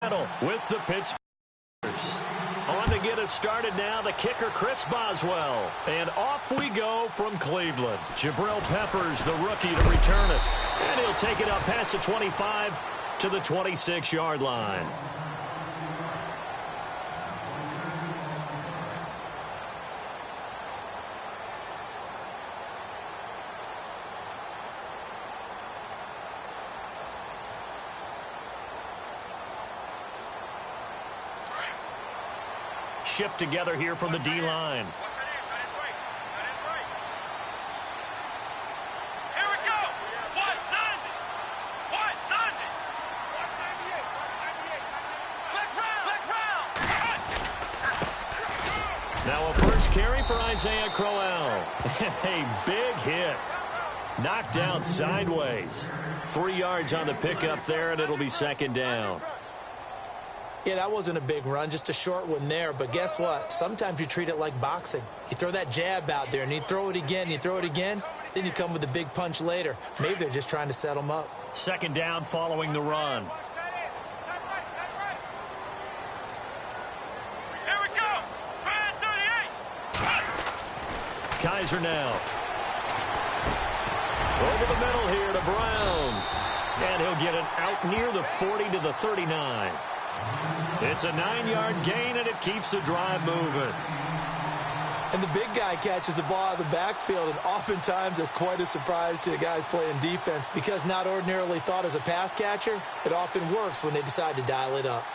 middle with the pitch. On to get us started now, the kicker, Chris Boswell. And off we go from Cleveland. Jabril Peppers, the rookie, to return it. And he'll take it up past the 25 to the 26-yard line. Shift together here from the D-line. Now a first carry for Isaiah Crowell. A big hit. Knocked out sideways. 3 yards on the pickup there, and it'll be second down. Yeah, that wasn't a big run, just a short one there. But guess what? Sometimes you treat it like boxing. You throw that jab out there, and you throw it again, then you come with a big punch later. Maybe they're just trying to set them up. Second down following the run. Here we go. 38. Kaiser now. Over the middle here to Brown. And he'll get it out near the 40 to the 39. It's a 9-yard gain, and it keeps the drive moving. And the big guy catches the ball out of the backfield, and oftentimes that's quite a surprise to guys playing defense because not ordinarily thought as a pass catcher, it often works when they decide to dial it up.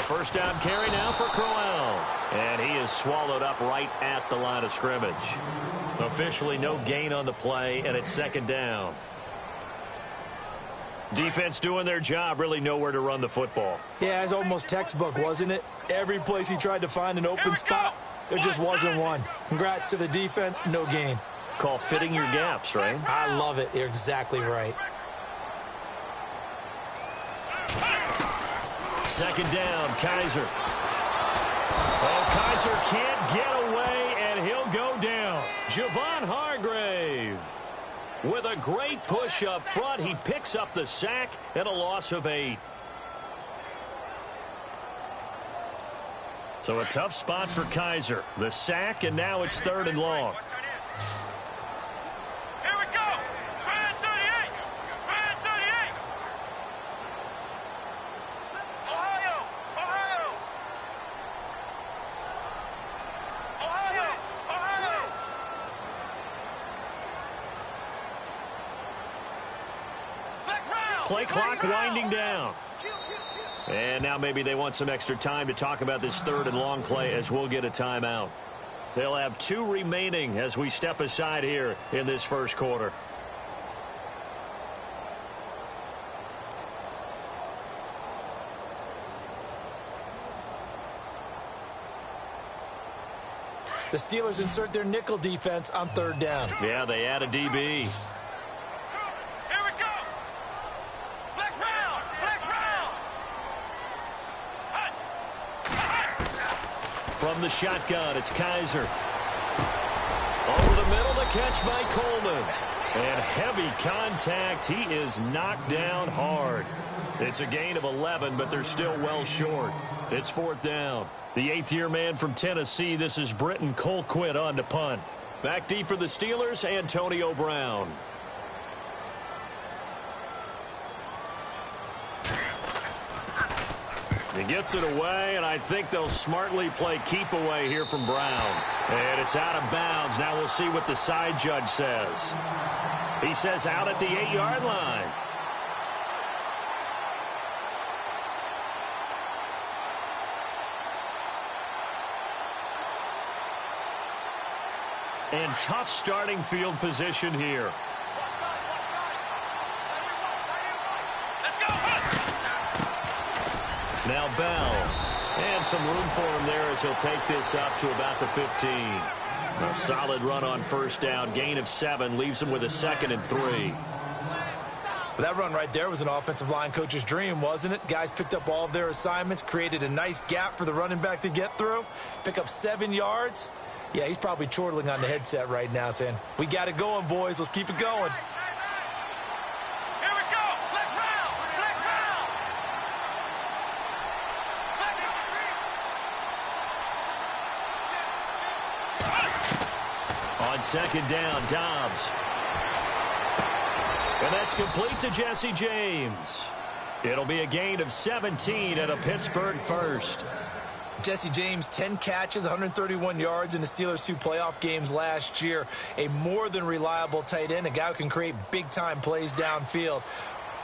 First down carry now for Crowell. And he is swallowed up right at the line of scrimmage. Officially no gain on the play, and it's second down. Defense doing their job, really nowhere to run the football. Yeah, it's almost textbook, wasn't it? Every place he tried to find an open spot, there just wasn't one. Congrats to the defense, no gain. Call fitting your gaps, right? I love it. You're exactly right. Second down, Kaiser. Oh, Kaiser can't get away, and he'll go down. Javon Hargrave. With a great push up front, he picks up the sack and a loss of 8. So a tough spot for Kaiser. The sack, and now it's 3rd and long. Play clock winding down. And now maybe they want some extra time to talk about this 3rd and long play as we'll get a timeout. They'll have 2 remaining as we step aside here in this first quarter. The Steelers insert their nickel defense on 3rd down. Yeah, they add a DB. From the shotgun, it's Kaiser. Over the middle, the catch by Coleman. And heavy contact. He is knocked down hard. It's a gain of 11, but they're still well short. It's 4th down. The 8th-year man from Tennessee, this is Britton Colquitt on to punt. Back deep for the Steelers, Antonio Brown. He gets it away, and I think they'll smartly play keep away here from Brown. And it's out of bounds. Now we'll see what the side judge says. He says out at the 8-yard line. And tough starting field position here. Now Bell. And some room for him there as he'll take this up to about the 15. A solid run on first down. Gain of 7 leaves him with a 2nd and 3. Well, that run right there was an offensive line coach's dream, wasn't it? Guys picked up all of their assignments, created a nice gap for the running back to get through, pick up 7 yards. Yeah, he's probably chortling on the headset right now saying, we got it going, boys. Let's keep it going. Here we go. Let's round. Let's round. On 2nd down, Dobbs. And that's complete to Jesse James. It'll be a gain of 17 and a Pittsburgh first. Jesse James, 10 catches, 131 yards in the Steelers' 2 playoff games last year. A more than reliable tight end, a guy who can create big-time plays downfield.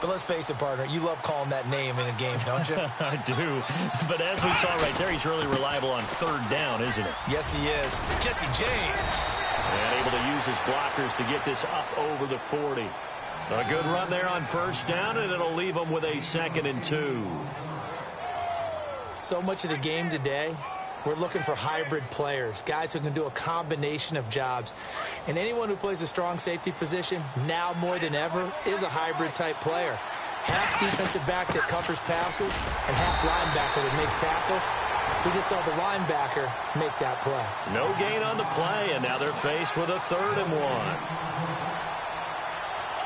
But let's face it, partner, you love calling that name in a game, don't you? I do. But as we saw right there, he's really reliable on 3rd down, isn't it? Yes, he is. Jesse James. And able to use his blockers to get this up over the 40. A good run there on first down, and it'll leave him with a 2nd and 2. So much of the game today, we're looking for hybrid players, guys who can do a combination of jobs. And anyone who plays a strong safety position, now more than ever, is a hybrid-type player. Half defensive back that covers passes and half linebacker that makes tackles. We just saw the linebacker make that play. No gain on the play, and now they're faced with a 3rd and 1.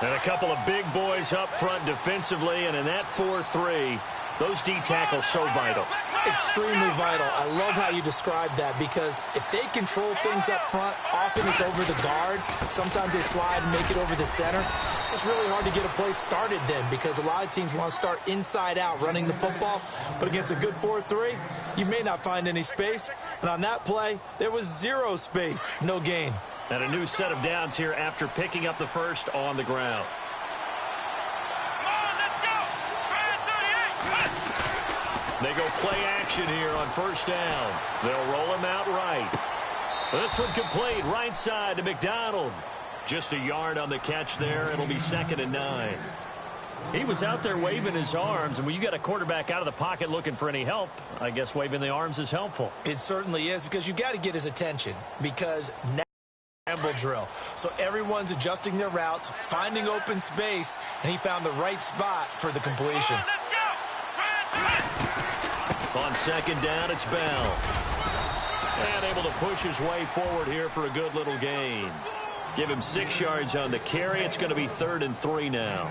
And a couple of big boys up front defensively, and in that 4-3, those D tackles so vital. Extremely vital. I love how you describe that, because if they control things up front, often it's over the guard. Sometimes they slide and make it over the center. It's really hard to get a play started then, because a lot of teams want to start inside out running the football. But against a good 4-3, you may not find any space. And on that play, there was 0 space, no gain. And a new set of downs here after picking up the first on the ground. They go play action here on first down. They'll roll him out right. This one complete, right side to McDonald. Just a yard on the catch there. It'll be 2nd and 9. He was out there waving his arms, and when you got a quarterback out of the pocket looking for any help, I guess waving the arms is helpful. It certainly is, because you got to get his attention, because now scramble drill. So everyone's adjusting their routes, finding open space, and he found the right spot for the completion. On 2nd down, it's Bell. And able to push his way forward here for a good little gain. Give him 6 yards on the carry. It's going to be 3rd and 3 now.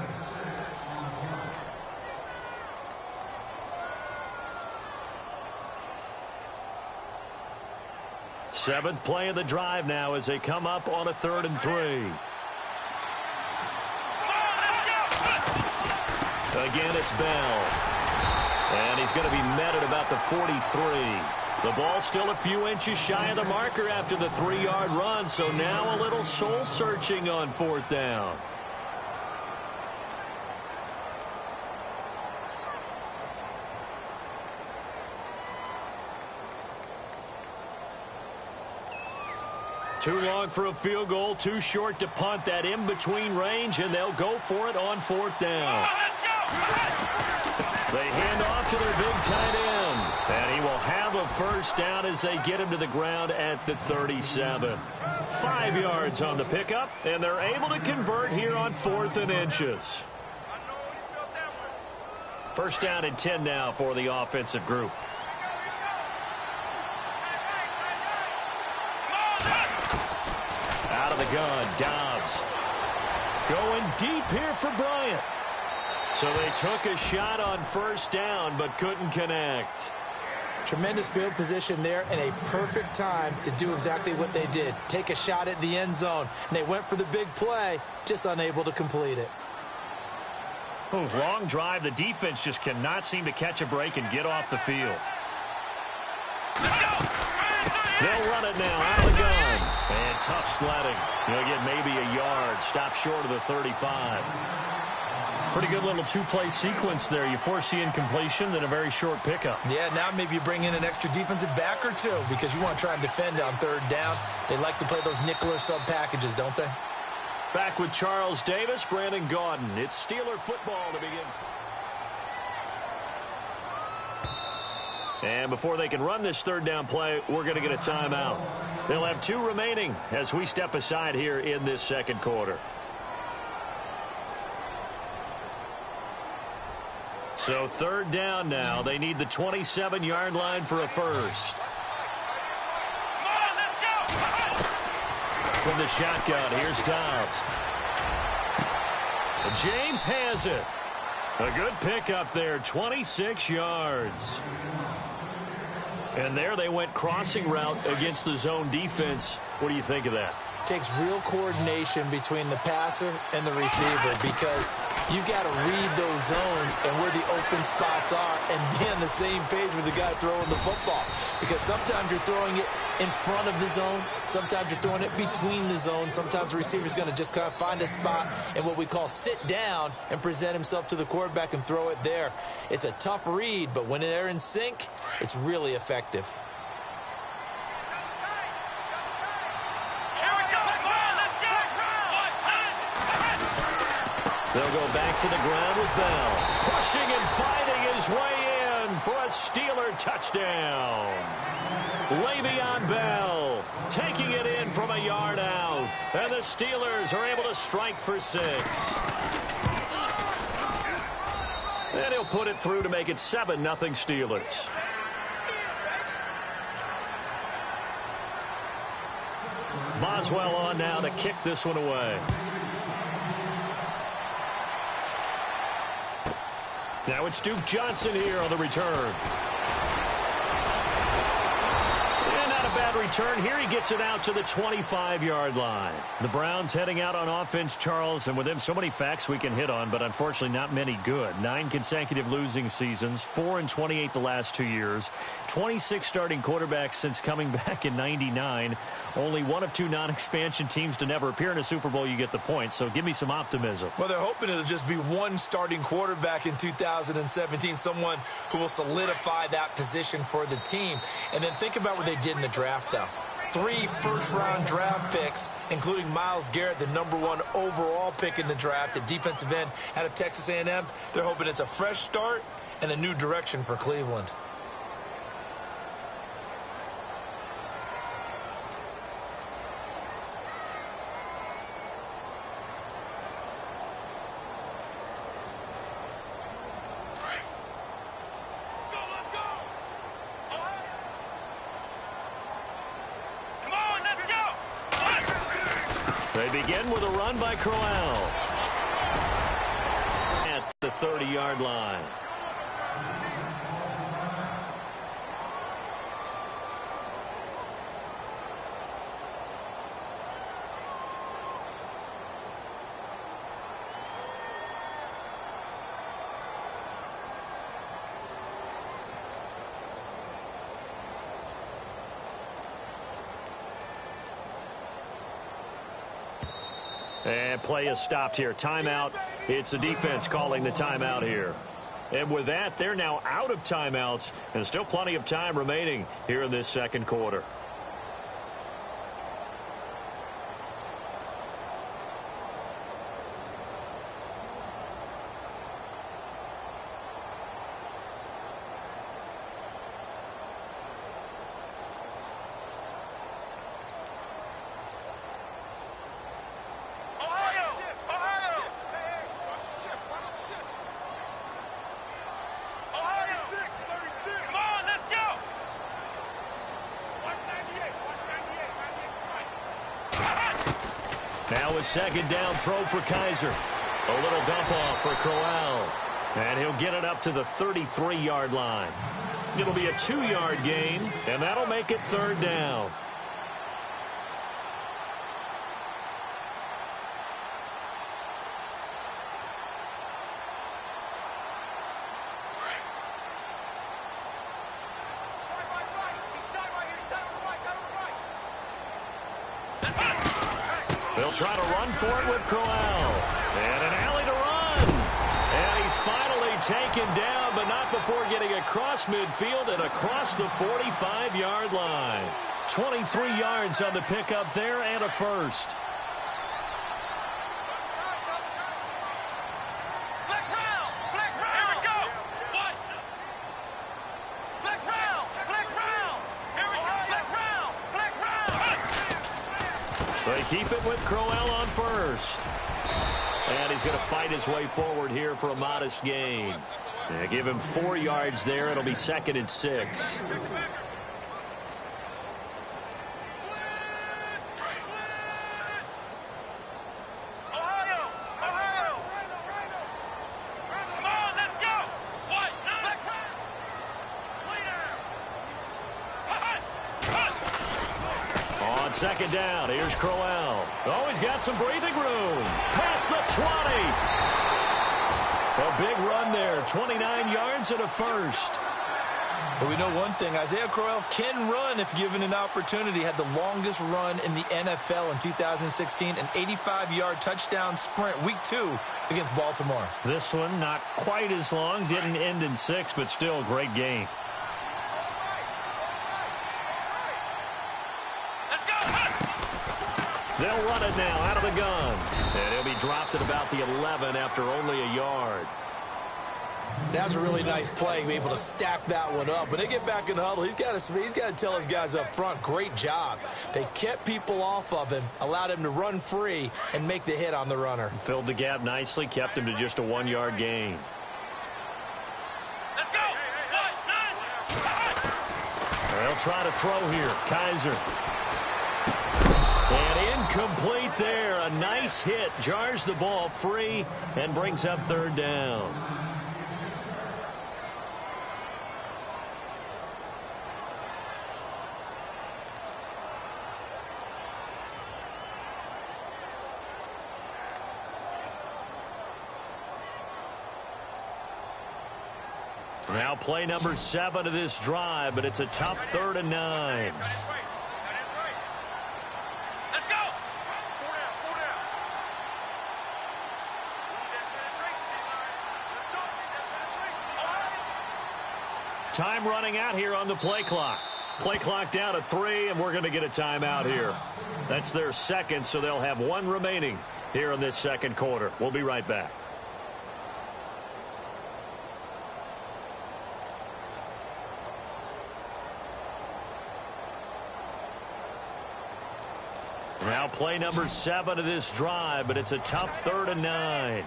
Seventh play of the drive now as they come up on a 3rd and 3. Again, it's Bell. And he's going to be met at about the 43. The ball still a few inches shy of the marker after the 3-yard run, so now a little soul-searching on 4th down. Too long for a field goal, too short to punt. That in-between range, and they'll go for it on 4th down. They hand off to their big tight end. And he will have a first down as they get him to the ground at the 37. 5 yards on the pickup, and they're able to convert here on 4th and inches. First down and 10 now for the offensive group. Out of the gun, Dobbs. Going deep here for Bryant. So they took a shot on first down, but couldn't connect. Tremendous field position there and a perfect time to do exactly what they did. Take a shot at the end zone. And they went for the big play, just unable to complete it. Oh, long drive. The defense just cannot seem to catch a break and get off the field. They'll run it now out of the gun. And tough sledding. He'll get maybe a yard. Stop short of the 35. Pretty good little two-play sequence there. You force the incompletion, then a very short pickup. Yeah, now maybe you bring in an extra defensive back or two because you want to try and defend on 3rd down. They like to play those nickel or sub packages, don't they? Back with Charles Davis, Brandon Gaudin. It's Steeler football to begin. And before they can run this 3rd down play, we're going to get a timeout. They'll have 2 remaining as we step aside here in this second quarter. So third down now. They need the 27-yard line for a first. Come on, let's go! From the shotgun, here's Dobbs. James has it. A good pickup there, 26 yards. And there they went crossing route against the zone defense. What do you think of that? Takes real coordination between the passer and the receiver because you got to read those zones and where the open spots are and be on the same page with the guy throwing the football. Because sometimes you're throwing it in front of the zone. Sometimes you're throwing it between the zones. Sometimes the receiver's going to just kind of find a spot and what we call sit down and present himself to the quarterback and throw it there. It's a tough read, but when they're in sync, it's really effective. They'll go back to the ground with Bell. Pushing and fighting his way in for a Steeler touchdown. Le'Veon Bell taking it in from a yard out. And the Steelers are able to strike for 6. And he'll put it through to make it 7-0 Steelers. Boswell on now to kick this one away. Now it's Duke Johnson here on the return. And not a bad return here. He gets it out to the 25-yard line. The Browns heading out on offense, Charles, and with them so many facts we can hit on, but unfortunately not many good. 9 consecutive losing seasons, 4-28 the last 2 years, 26 starting quarterbacks since coming back in '99. Only one of 2 non-expansion teams to never appear in a Super Bowl. You get the point, so give me some optimism. Well, they're hoping it'll just be one starting quarterback in 2017, someone who will solidify that position for the team. And then think about what they did in the draft, though. 3 first-round draft picks, including Myles Garrett, the #1 overall pick in the draft, a defensive end out of Texas A&M. They're hoping it's a fresh start and a new direction for Cleveland. They begin with a run by Crowell at the 30-yard line. And play is stopped here. Timeout. It's the defense calling the timeout here. And with that, they're now out of timeouts and still plenty of time remaining here in this second quarter. Now a second down throw for Kaiser. A little dump off for Crowell. And he'll get it up to the 33-yard line. It'll be a 2-yard gain, and that'll make it third down. They'll try to run for it with Crowell. And an alley to run. And he's finally taken down, but not before getting across midfield and across the 45-yard line. 23 yards on the pickup there and a first. They keep it with Crowell on first. And he's going to fight his way forward here for a modest gain. Yeah, give him 4 yards there. It'll be 2nd and 6. On 2nd down, here's Crowell. Oh, he's got some breathing room. Past the 20. A big run there, 29 yards and a first. But we know one thing, Isaiah Crowell can run if given an opportunity. Had the longest run in the NFL in 2016, an 85-yard touchdown sprint, week 2 against Baltimore. This one not quite as long, didn't end in 6, but still a great game. They'll run it now out of the gun. And he'll be dropped at about the 11 after only a yard. That's a really nice play, be able to stack that one up. When they get back in the huddle, he's got to tell his guys up front, great job. They kept people off of him, allowed him to run free and make the hit on the runner. Filled the gap nicely, kept him to just a 1-yard gain. Let's go! They'll try to throw here. Kaiser. And incomplete there. A nice hit. Jars the ball free and brings up 3rd down. Now play number 7 of this drive, but it's a tough 3rd and 9. Time running out here on the play clock. Play clock down to 3, and we're going to get a timeout here. That's their 2nd, so they'll have 1 remaining here in this 2nd quarter. We'll be right back. Now play number 7 of this drive, but it's a tough 3rd and 9.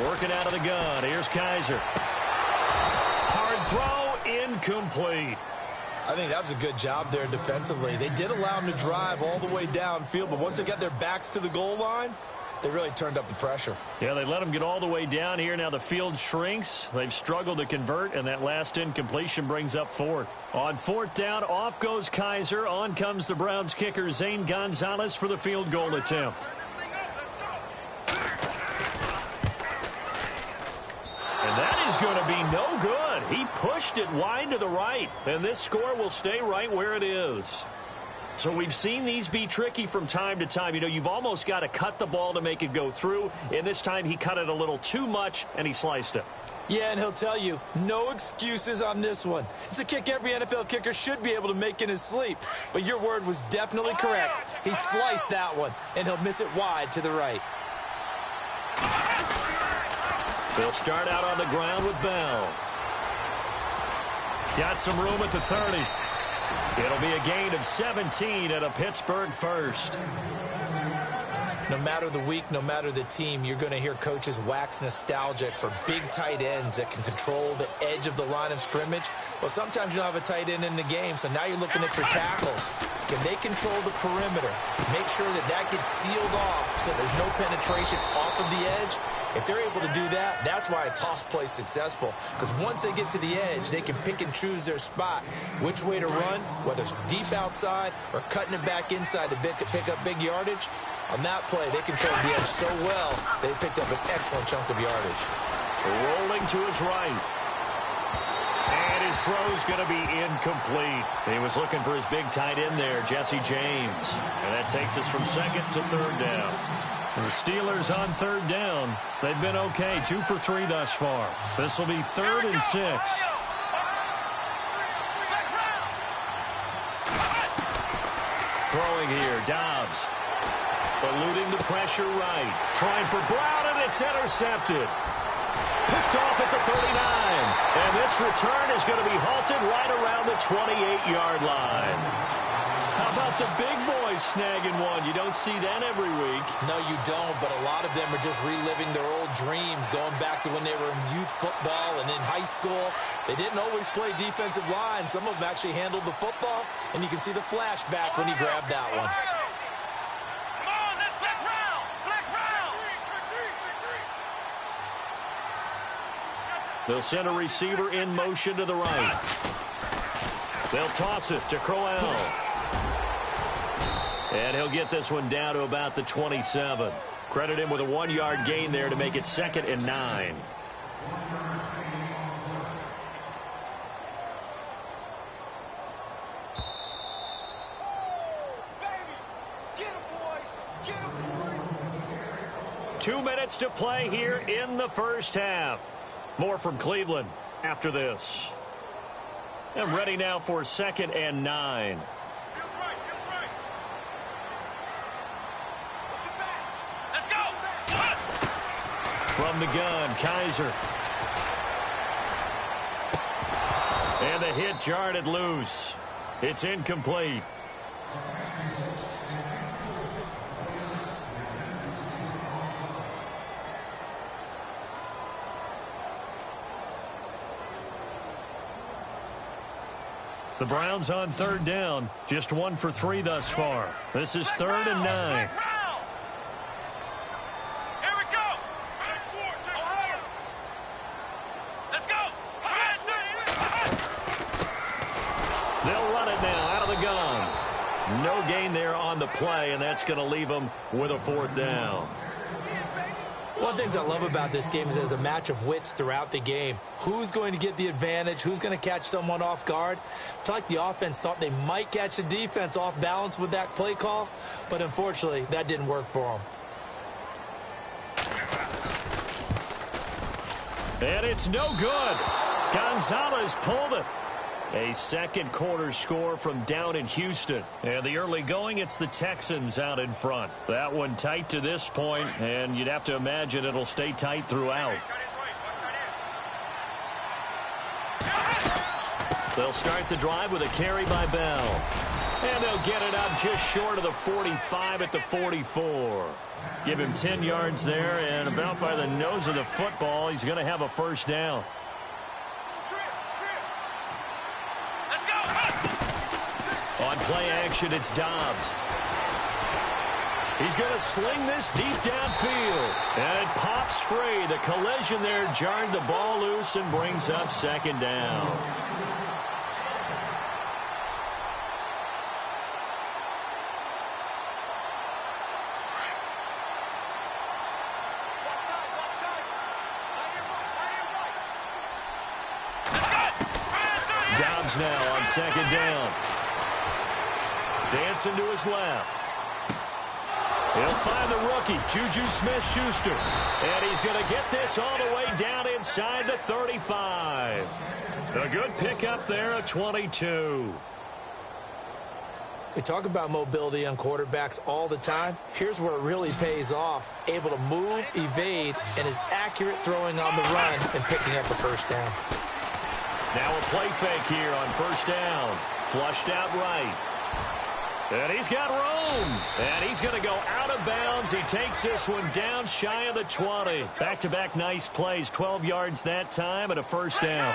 Working out of the gun. Here's Kaiser. Hard throw, incomplete. I think that was a good job there defensively. They did allow him to drive all the way downfield, but once they got their backs to the goal line, they really turned up the pressure. Yeah, they let him get all the way down here. Now the field shrinks. They've struggled to convert, and that last incompletion brings up 4th. On 4th down, off goes Kaiser. On comes the Browns kicker, Zane Gonzalez, for the field goal attempt. And that is going to be no good. He pushed it wide to the right, and this score will stay right where it is. So we've seen these be tricky from time to time. You know, you've almost got to cut the ball to make it go through, and this time he cut it a little too much, and he sliced it. Yeah, and he'll tell you, no excuses on this one. It's a kick every NFL kicker should be able to make in his sleep. But your word was definitely correct. He sliced that one, and he'll miss it wide to the right. They'll start out on the ground with Bell. Got some room at the 30. It'll be a gain of 17 and a Pittsburgh first. No matter the week, no matter the team, you're going to hear coaches wax nostalgic for big tight ends that can control the edge of the line of scrimmage. Well, sometimes you don't have a tight end in the game, so now you're looking at your tackles. Can they control the perimeter? Make sure that that gets sealed off so there's no penetration off of the edge. If they're able to do that, that's why a toss play is successful. Because once they get to the edge, they can pick and choose their spot, which way to run, whether it's deep outside or cutting it back inside to pick up big yardage. On that play, they controlled the edge so well, they picked up an excellent chunk of yardage. Rolling to his right. And his throw's going to be incomplete. He was looking for his big tight end there, Jesse James. And that takes us from 2nd to 3rd down. And the Steelers on 3rd down. They've been okay, 2 for 3 thus far. This will be 3rd and 6. Throwing here, Dobbs. Eluding the pressure right. Trying for Brown, and it's intercepted. Picked off at the 39. And this This return is going to be halted right around the 28-yard line. How about the big boys snagging one? You don't see that every week. No, you don't, but a lot of them are just reliving their old dreams, going back to when they were in youth football and in high school. They didn't always play defensive line. Some of them actually handled the football, and you can see the flashback when he grabbed that one. Come on, let's flex round. Flex round. They'll send a receiver in motion to the right. They'll toss it to Crowell. And he'll get this one down to about the 27. Credit him with a 1-yard gain there to make it 2nd and 9. Get him, boy. Get him, boy. 2 minutes to play here in the first half. More from Cleveland after this. And ready now for 2nd and 9. From the gun, Kaiser. And the hit jarred it loose. It's incomplete. The Browns on 3rd down. Just 1 for 3 thus far. This is 3rd and 9. No gain there on the play, and that's going to leave them with a 4th down. One of the things I love about this game is there's a match of wits throughout the game. Who's going to get the advantage? Who's going to catch someone off guard? I feel like the offense thought they might catch the defense off balance with that play call, but unfortunately, that didn't work for them. And it's no good. Gonzalez pulled it. A 2nd quarter score from down in Houston. And the early going, it's the Texans out in front. That one tight to this point, and you'd have to imagine it'll stay tight throughout. They'll start the drive with a carry by Bell. And they'll get it up just short of the 45 at the 44. Give him 10 yards there, and about by the nose of the football, he's going to have a 1st down. On play action, it's Dobbs. He's going to sling this deep downfield. And it pops free. The collision there jarred the ball loose and brings up 2nd down. Dobbs now on 2nd down. Dancing to his left. He'll find the rookie, Juju Smith-Schuster. And he's going to get this all the way down inside the 35. A good pickup there at 22. We talk about mobility on quarterbacks all the time. Here's where it really pays off. Able to move, evade, and is accurate throwing on the run and picking up a 1st down. Now a play fake here on 1st down. Flushed out right. And he's got room. And he's going to go out of bounds. He takes this one down shy of the 20. Back-to-back nice plays. 12 yards that time and a 1st down.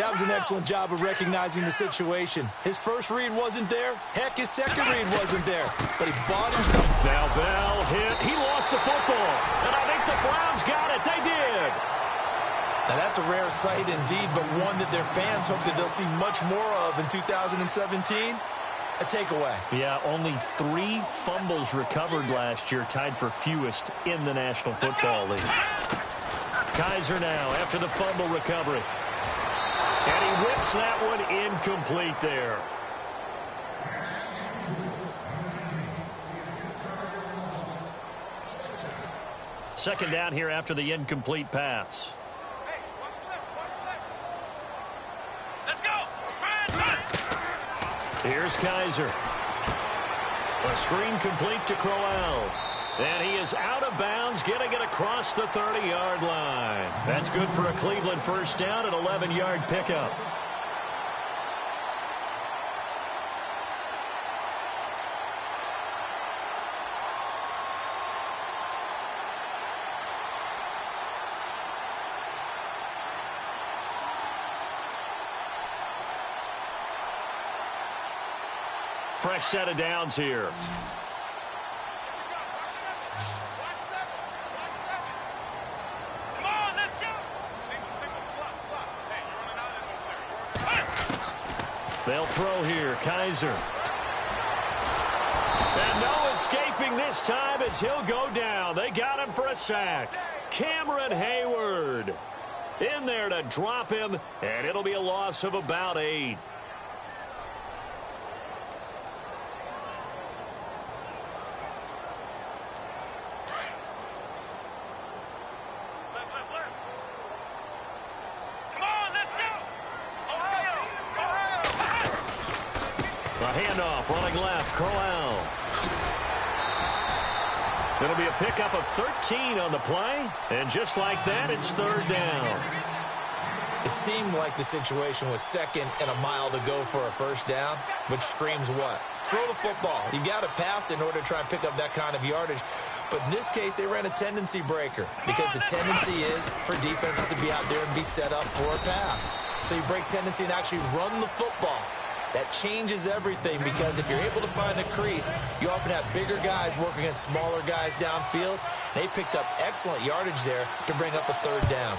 That was an excellent job of recognizing the situation. His first read wasn't there. Heck, his second read wasn't there. But he bought himself. Now Bell hit. He lost the football. And I think the Browns got it. They did. Now, that's a rare sight indeed, but one that their fans hope that they'll see much more of in 2017. A takeaway. Yeah, only 3 fumbles recovered last year, tied for fewest in the National Football League. Kaiser now after the fumble recovery. And he whips that one incomplete there. Second down here after the incomplete pass. Here's Kaiser. A screen complete to Crowell. And he is out of bounds, getting it across the 30-yard line. That's good for a Cleveland first down, an 11-yard pickup. Fresh set of downs here. Come on, let's go. Single, slot. Hey, you're running out of there. They'll throw here. Kaiser. And no escaping this time as he'll go down. They got him for a sack. Cameron Hayward in there to drop him, and it'll be a loss of about 8. Handoff, running left, Crowell. It'll be a pickup of 13 on the play, and just like that, it's third down. It seemed like the situation was second and a mile to go for a first down, which screams what? Throw the football. You got to pass in order to try and pick up that kind of yardage. But in this case, they ran a tendency breaker because the tendency is for defenses to be out there and be set up for a pass. So you break tendency and actually run the football. That changes everything because if you're able to find a crease, you often have bigger guys working against smaller guys downfield. They picked up excellent yardage there to bring up a third down.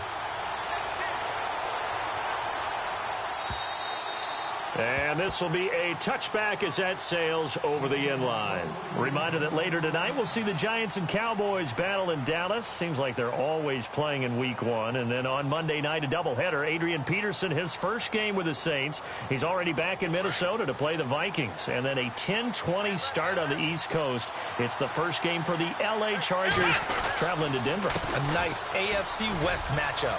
And this will be a touchback as that sails over the end line. Reminder that later tonight we'll see the Giants and Cowboys battle in Dallas. Seems like they're always playing in week 1. And then on Monday night, a doubleheader. Adrian Peterson, his first game with the Saints. He's already back in Minnesota to play the Vikings. And then a 10-20 start on the East Coast. It's the first game for the L.A. Chargers traveling to Denver. A nice AFC West matchup.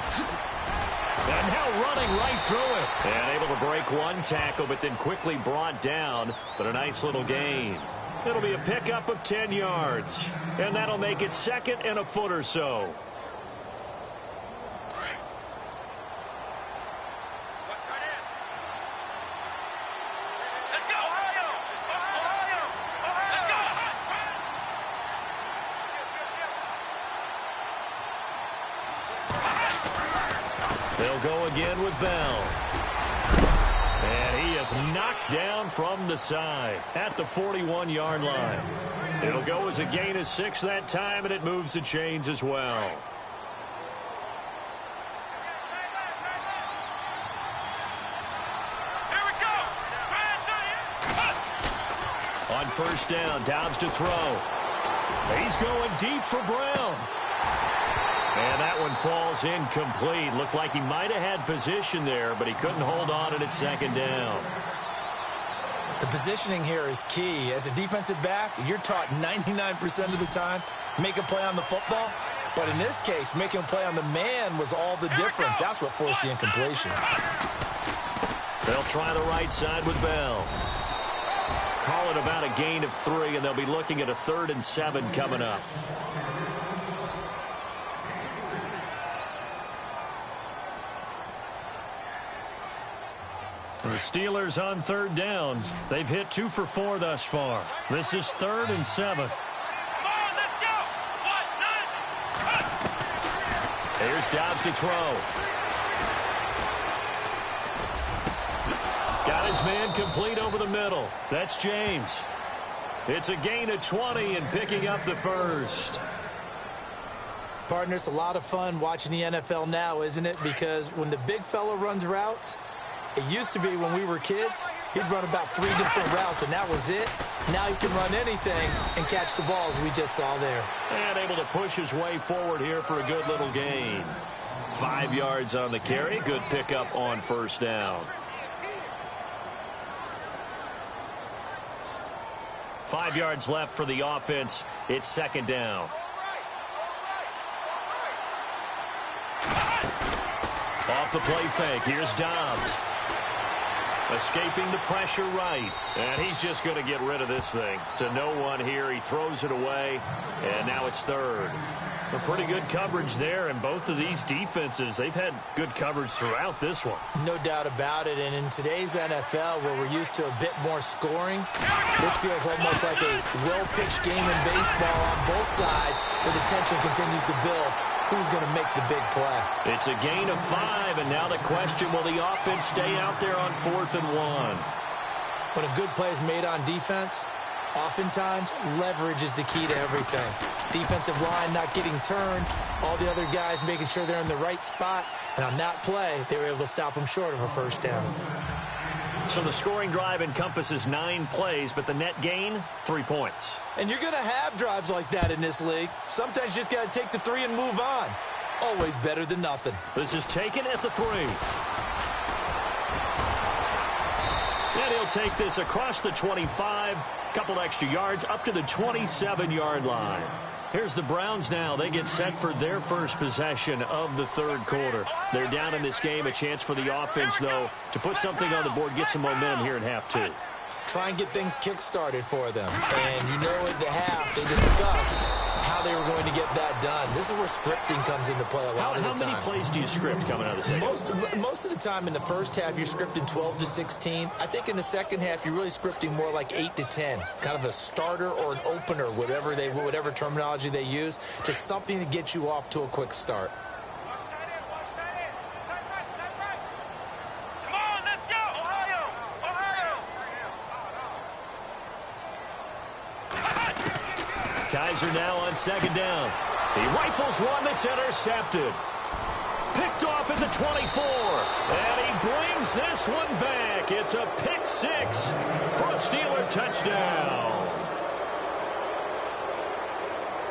And now running right through it. And able to break one tackle, but then quickly brought down. But a nice little gain. It'll be a pickup of 10 yards. And that'll make it second and a foot or so. They'll go again with Bell. And he is knocked down from the side at the 41-yard line. It'll go as a gain of 6 that time, and it moves the chains as well. Here we go. On first down, Dobbs to throw. He's going deep for Brown. And that one falls incomplete. Looked like he might have had position there, but he couldn't hold on, and it's second down. The positioning here is key. As a defensive back, you're taught 99% of the time, make a play on the football. But in this case, making a play on the man was all the difference. That's what forced the incompletion. They'll try the right side with Bell. Call it about a gain of 3, and they'll be looking at a 3rd and 7 coming up. The Steelers on third down. They've hit 2 for 4 thus far. This is 3rd and 7. Come on, let's go. 1, 9. Here's Dobbs to throw. Got his man complete over the middle. That's James. It's a gain of 20 and picking up the first. Partner, it's a lot of fun watching the NFL now, isn't it? Because when the big fella runs routes, it used to be when we were kids, he'd run about 3 different routes, and that was it. Now he can run anything and catch the balls we just saw there. And able to push his way forward here for a good little gain. 5 yards on the carry. Good pickup on first down. 5 yards left for the offense. It's second down. Off the play fake. Here's Dobbs. Escaping the pressure right. And he's just going to get rid of this thing. To no one here. He throws it away. And now it's third. A pretty good coverage there. And both of these defenses, they've had good coverage throughout this one. No doubt about it. And in today's NFL, where we're used to a bit more scoring, this feels almost like a well-pitched game in baseball on both sides where the tension continues to build. Who's going to make the big play? It's a gain of 5, and now the question, will the offense stay out there on 4th and 1? When a good play is made on defense, oftentimes leverage is the key to everything. Defensive line not getting turned, all the other guys making sure they're in the right spot, and on that play, they were able to stop them short of a first down. So the scoring drive encompasses 9 plays, but the net gain, 3 points. And you're going to have drives like that in this league. Sometimes you just got to take the 3 and move on. Always better than nothing. This is taken at the 3. And he'll take this across the 25, couple extra yards up to the 27-yard line. Here's the Browns now. They get set for their first possession of the third quarter. They're down in this game. A chance for the offense, though, to put something on the board, get some momentum here in half 2. Try and get things kick-started for them. And you know at the half, they discussed how they were going to get that done. This is where scripting comes into play a lot of the time. How many plays do you script coming out of the second? Most of the time in the first half, you're scripting 12 to 16. I think in the second half, you're really scripting more like 8 to 10. Kind of a starter or an opener, whatever terminology they use. Just something to get you off to a quick start. Kaiser now on second down. He rifles one that's intercepted. Picked off at the 24. And he brings this one back. It's a pick 6 for a Steeler touchdown.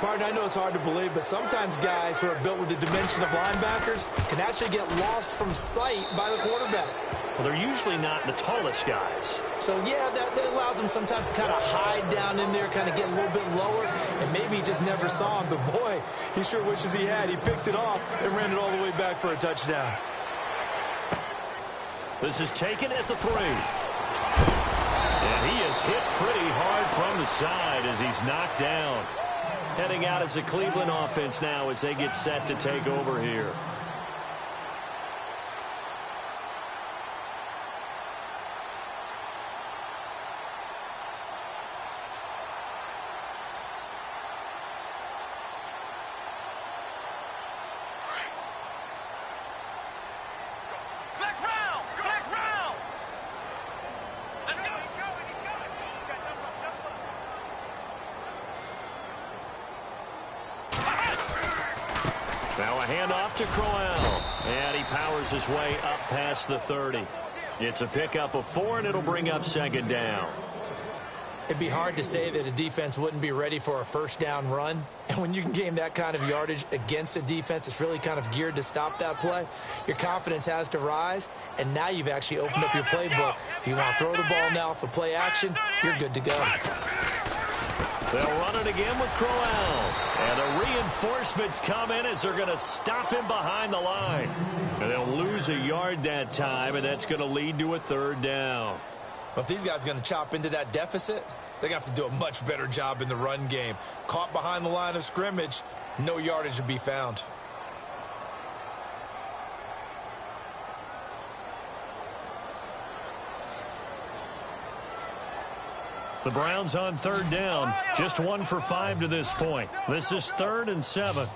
Partner, I know it's hard to believe, but sometimes guys who are built with the dimension of linebackers can actually get lost from sight by the quarterback. Well, they're usually not the tallest guys. So, yeah, that allows them sometimes to kind of hide down in there, kind of get a little bit lower, and maybe he just never saw him. But, boy, he sure wishes he had. He picked it off and ran it all the way back for a touchdown. This is taken at the 3. And he is hit pretty hard from the side as he's knocked down. Heading out as the Cleveland offense now as they get set to take over here. Now a handoff to Crowell, and he powers his way up past the 30. It's a pickup of 4, and it'll bring up second down. It'd be hard to say that a defense wouldn't be ready for a first down run. And when you can gain that kind of yardage against a defense that's really kind of geared to stop that play, your confidence has to rise, and now you've actually opened up your playbook. If you want to throw the ball now for play action, you're good to go. They'll run it again with Crowell. And the reinforcements come in as they're going to stop him behind the line. And they'll lose a yard that time, and that's going to lead to a third down. Well, if these guys are going to chop into that deficit, they got to do a much better job in the run game. Caught behind the line of scrimmage, no yardage to be found. The Browns on third down, just 1 for 5 to this point. This is 3rd and 7.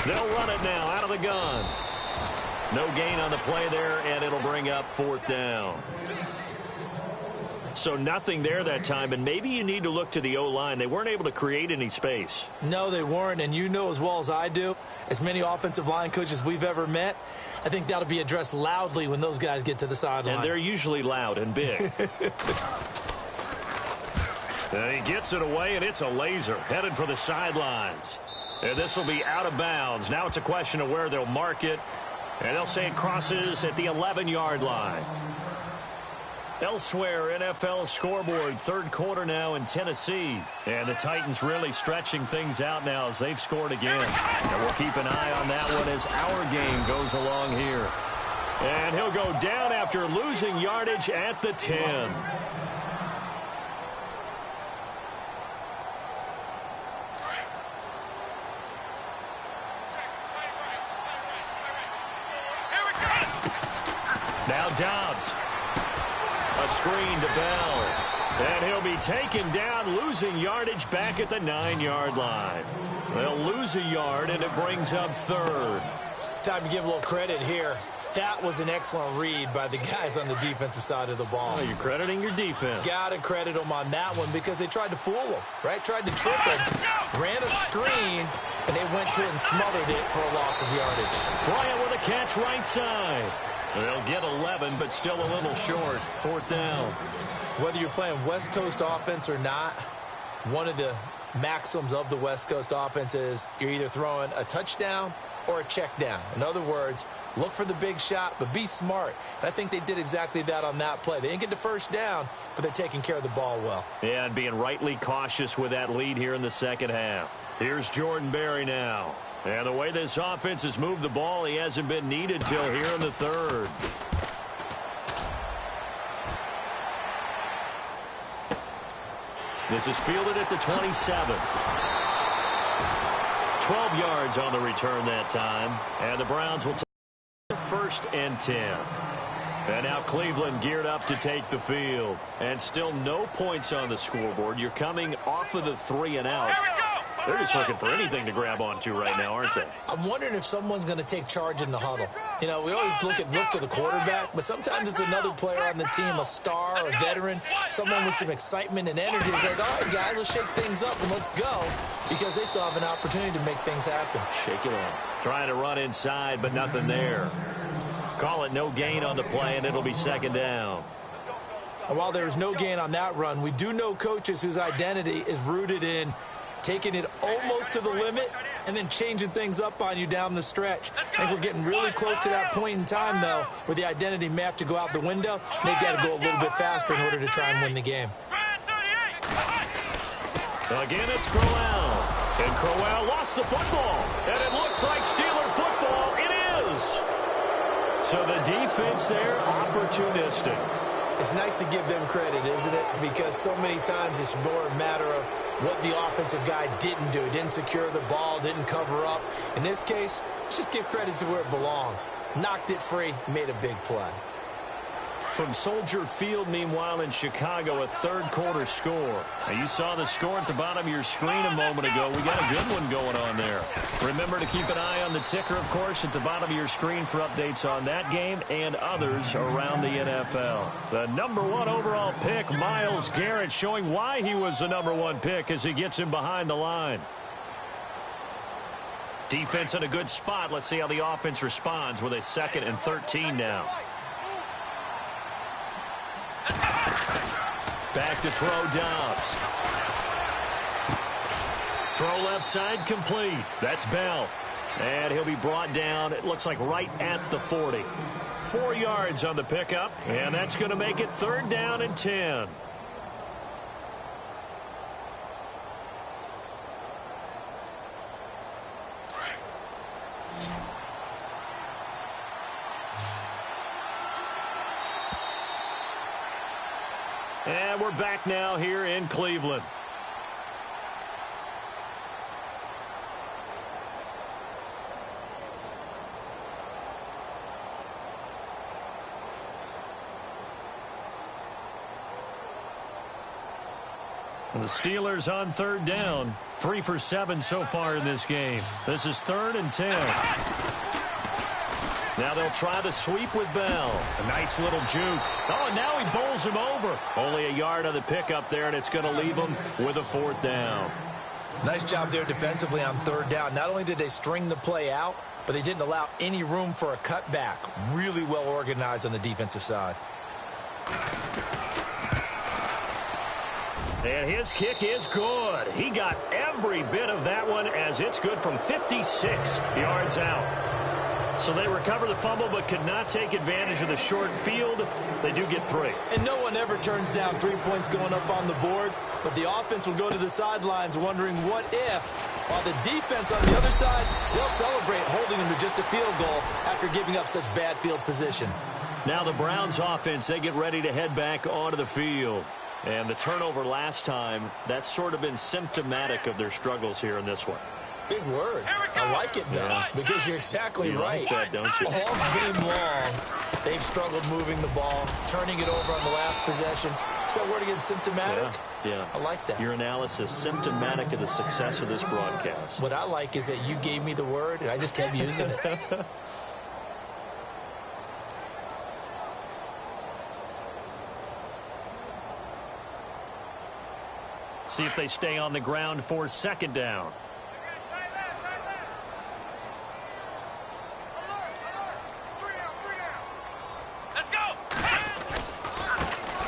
They'll run it now out of the gun. No gain on the play there, and it'll bring up 4th down. So nothing there that time, and maybe you need to look to the O-line. They weren't able to create any space. No, they weren't, and you know as well as I do, as many offensive line coaches we've ever met, I think that'll be addressed loudly when those guys get to the sideline. And they're usually loud and big. And he gets it away, and it's a laser headed for the sidelines. And this will be out of bounds. Now it's a question of where they'll mark it. And they'll say it crosses at the 11-yard line. Elsewhere, NFL scoreboard, third quarter now in Tennessee. And the Titans really stretching things out now as they've scored again. And we'll keep an eye on that one as our game goes along here. And he'll go down after losing yardage at the 10. Now Dobbs. A screen to Bell. And he'll be taken down, losing yardage back at the 9-yard line. They'll lose a yard, and it brings up third. Time to give a little credit here. That was an excellent read by the guys on the defensive side of the ball. Oh, you're crediting your defense. Got to credit them on that one because they tried to fool him, right? Tried to trip him, ran a screen, and they went to it and smothered it for a loss of yardage. Bryant with a catch right side. They'll get 11, but still a little short. Fourth down. Whether you're playing West Coast offense or not, one of the maxims of the West Coast offense is you're either throwing a touchdown or a check down. In other words, look for the big shot, but be smart. And I think they did exactly that on that play. They didn't get the first down, but they're taking care of the ball well. Yeah, and being rightly cautious with that lead here in the second half. Here's Jordan Berry now. And the way this offense has moved the ball, he hasn't been needed till here in the third. This is fielded at the 27. 12 yards on the return that time. And the Browns will take first and 10. And now Cleveland geared up to take the field. And still no points on the scoreboard. You're coming off of the 3 and out. They're just looking for anything to grab onto right now, aren't they? I'm wondering if someone's going to take charge in the huddle. You know, we always look to the quarterback, but sometimes it's another player on the team, a star, a veteran, someone with some excitement and energy. It's like, all right, guys, let's shake things up and let's go, because they still have an opportunity to make things happen. Shake it off. Trying to run inside, but nothing there. Call it no gain on the play, and it'll be second down. And while there is no gain on that run, we do know coaches whose identity is rooted in taking it almost to the limit and then changing things up on you down the stretch. I think we're getting really close to that point in time, though, where the identity may have to go out the window. They got to go a little bit faster in order to try and win the game. Again, it's Crowell. And Crowell lost the football. And it looks like Steeler football. It is. So the defense there, opportunistic. It's nice to give them credit, isn't it? Because so many times it's more a matter of what the offensive guy didn't do. He didn't secure the ball, didn't cover up. In this case, let's just give credit to where it belongs. Knocked it free, made a big play. From Soldier Field, meanwhile, in Chicago, a third-quarter score. Now, you saw the score at the bottom of your screen a moment ago. We got a good one going on there. Remember to keep an eye on the ticker, of course, at the bottom of your screen for updates on that game and others around the NFL. The #1 overall pick, Myles Garrett, showing why he was the #1 pick as he gets him behind the line. Defense in a good spot. Let's see how the offense responds with a 2nd and 13 now. Back to throw Dobbs. Throw left side complete. That's Bell. And he'll be brought down, it looks like right at the 40. 4 yards on the pickup, and that's going to make it 3rd down and 10. And we're back now here in Cleveland. And the Steelers on 3rd down. 3 for 7 so far in this game. This is 3rd and 10. Now they'll try the sweep with Bell. A nice little juke. Oh, and now he bowls him over. Only a yard on the pickup there, and it's going to leave him with a 4th down. Nice job there defensively on 3rd down. Not only did they string the play out, but they didn't allow any room for a cutback. Really well organized on the defensive side. And his kick is good. He got every bit of that one as it's good from 56 yards out. So they recover the fumble but could not take advantage of the short field. They do get 3. And no one ever turns down 3 points going up on the board, but the offense will go to the sidelines wondering what if, while the defense on the other side, they'll celebrate holding them to just a field goal after giving up such bad field position. Now the Browns offense, they get ready to head back onto the field. And the turnover last time, that's sort of been symptomatic of their struggles here in this one. Big word. I like it, though, because you're exactly right. Like that, don't you? All game long, they've struggled moving the ball, turning it over on the last possession. Is that word again, symptomatic? Yeah. I like that. Your analysis, symptomatic of the success of this broadcast. What I like is that you gave me the word, and I just kept using it. See if they stay on the ground for second down.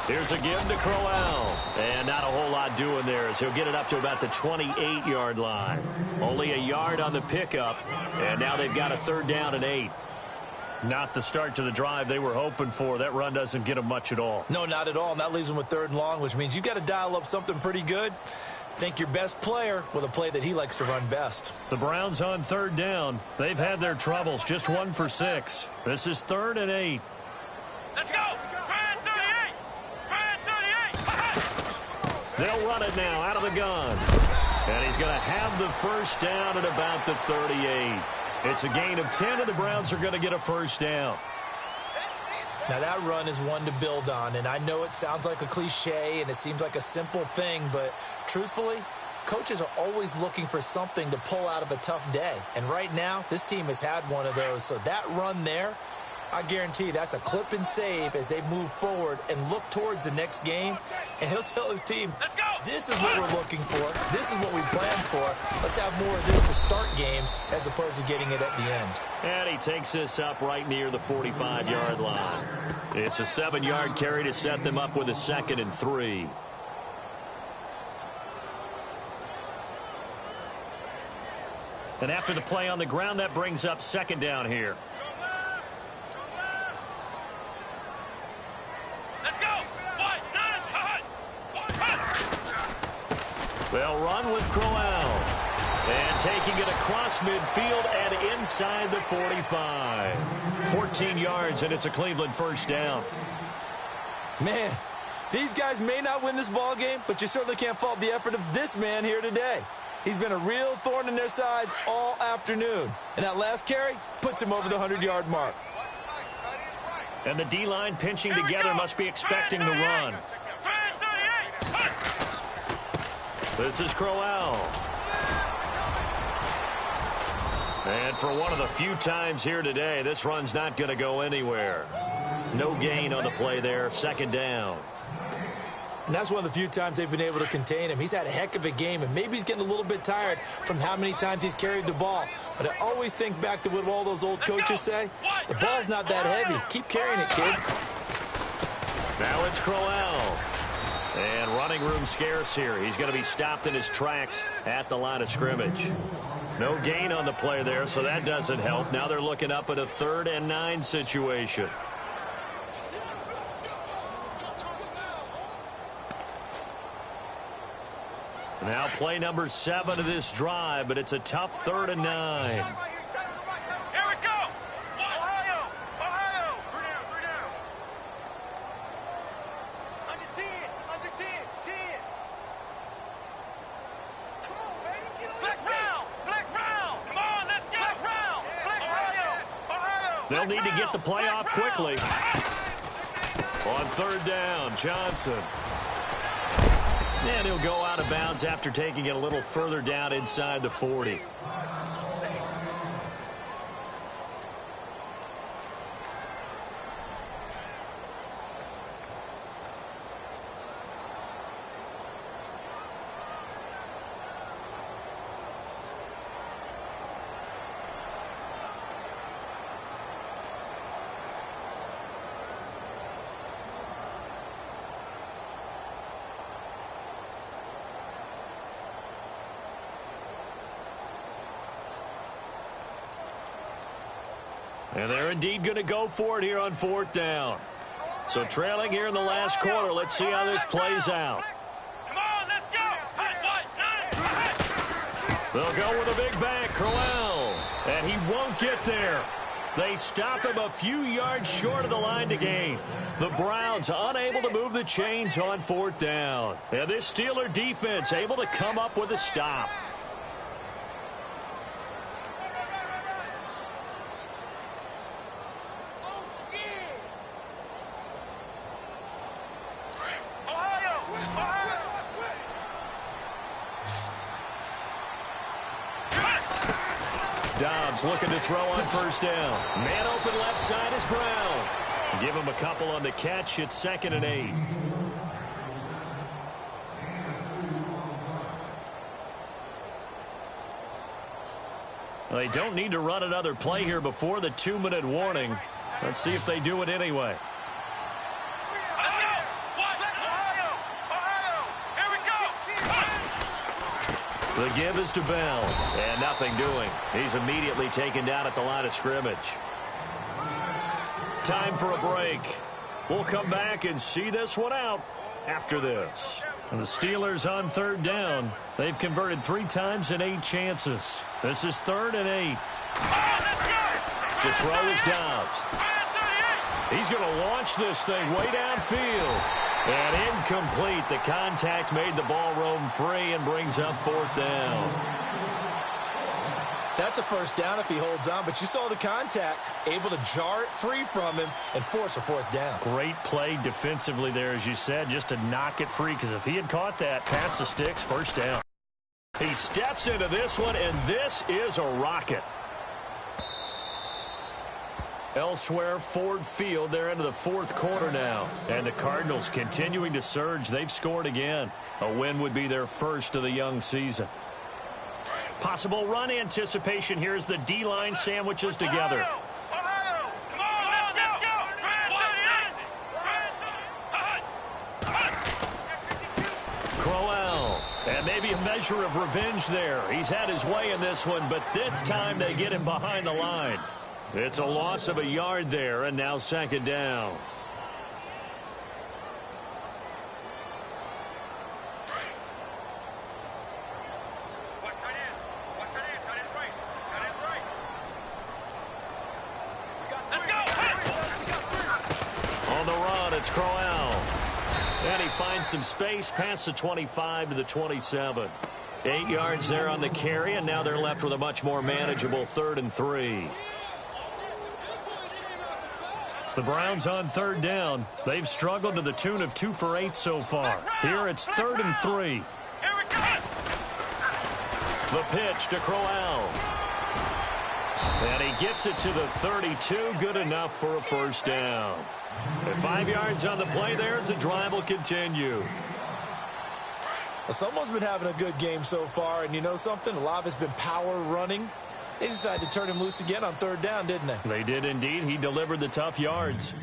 Here's a give to Crowell. And not a whole lot doing there as he'll get it up to about the 28-yard line. Only a yard on the pickup. And now they've got a 3rd down and 8. Not the start to the drive they were hoping for. That run doesn't get them much at all. No, not at all. And that leaves them with 3rd and long, which means you got to dial up something pretty good. Think your best player with a play that he likes to run best. The Browns on 3rd down. They've had their troubles. Just 1 for 6. This is 3rd and 8. Let's go! They'll run it now out of the gun. And he's going to have the 1st down at about the 38. It's a gain of 10, and the Browns are going to get a 1st down. Now, that run is one to build on, and I know it sounds like a cliche, and it seems like a simple thing, but truthfully, coaches are always looking for something to pull out of a tough day. And right now, this team has had one of those. So that run there, I guarantee that's a clip and save as they move forward and look towards the next game. And he'll tell his team, this is what we're looking for. This is what we planned for. Let's have more of this to start games as opposed to getting it at the end. And he takes this up right near the 45-yard line. It's a 7-yard carry to set them up with a 2nd and 3. And after the play on the ground, that brings up 2nd down here. They'll run with Crowell. And taking it across midfield and inside the 45. 14 yards, and it's a Cleveland 1st down. Man, these guys may not win this ball game, but you certainly can't fault the effort of this man here today. He's been a real thorn in their sides all afternoon. And that last carry puts him over the 100-yard mark. And the D-line pinching together must be expecting the run. This is Crowell. And for one of the few times here today, this run's not going to go anywhere. No gain on the play there, 2nd down. And that's one of the few times they've been able to contain him. He's had a heck of a game, and maybe he's getting a little bit tired from how many times he's carried the ball. But I always think back to what all those old coaches say. The ball's not that heavy. Keep carrying it, kid. Now it's Crowell. And running room scarce here. He's going to be stopped in his tracks at the line of scrimmage. No gain on the play there, so that doesn't help. Now they're looking up at a 3rd and 9 situation. Now play number 7 of this drive, but it's a tough 3rd and 9. Here we go! Ohio! Ohio! 3 down. Under 10, under 10, 10. Come on, baby, get on flex round! Flex round! Come on, let's go! Flex round! Flex Ohio! Ohio! They'll need to get the play off quickly. On 3rd down, Johnson. And he'll go out of bounds after taking it a little further down inside the 40. And they're indeed going to go for it here on 4th down. So trailing here in the last quarter. Let's see how this plays out. Come on, let's go. They'll go with a big back, Crowell. And he won't get there. They stop him a few yards short of the line to gain. The Browns unable to move the chains on 4th down. And this Steeler defense able to come up with a stop. Dobbs looking to throw on 1st down. Man open left side is Brown. Give him a couple on the catch. It's 2nd and 8. They don't need to run another play here before the 2-minute warning. Let's see if they do it anyway. The give is to Bell, and nothing doing. He's immediately taken down at the line of scrimmage. Time for a break. We'll come back and see this one out after this. And the Steelers on 3rd down. They've converted 3 times in 8 chances. This is 3rd and 8. To throw is Dobbs. He's going to launch this thing way downfield. And incomplete. The contact made the ball roam free and brings up 4th down. That's a 1st down if he holds on, but you saw the contact. Able to jar it free from him and force a 4th down. Great play defensively there, as you said, just to knock it free, because if he had caught that, past the sticks, 1st down. He steps into this one, and this is a rocket. Elsewhere, Ford Field, they're into the 4th quarter now. And the Cardinals continuing to surge. They've scored again. A win would be their first of the young season. Possible run anticipation here as the D-line sandwiches together. Crowell. And maybe a measure of revenge there. He's had his way in this one, but this time they get him behind the line. It's a loss of a yard there, and now 2nd down. On the run, it's Crowell. And he finds some space past the 25 to the 27. 8 yards there on the carry, and now they're left with a much more manageable 3rd and 3. The Browns on 3rd down. They've struggled to the tune of 2 for 8 so far. Here it's 3rd and 3. The pitch to Crowell. And he gets it to the 32. Good enough for a 1st down. And 5 yards on the play there as the drive will continue. Well, someone's been having a good game so far, and you know something? A lot of it's been power running. They decided to turn him loose again on 3rd down, didn't they? They did indeed. He delivered the tough yards.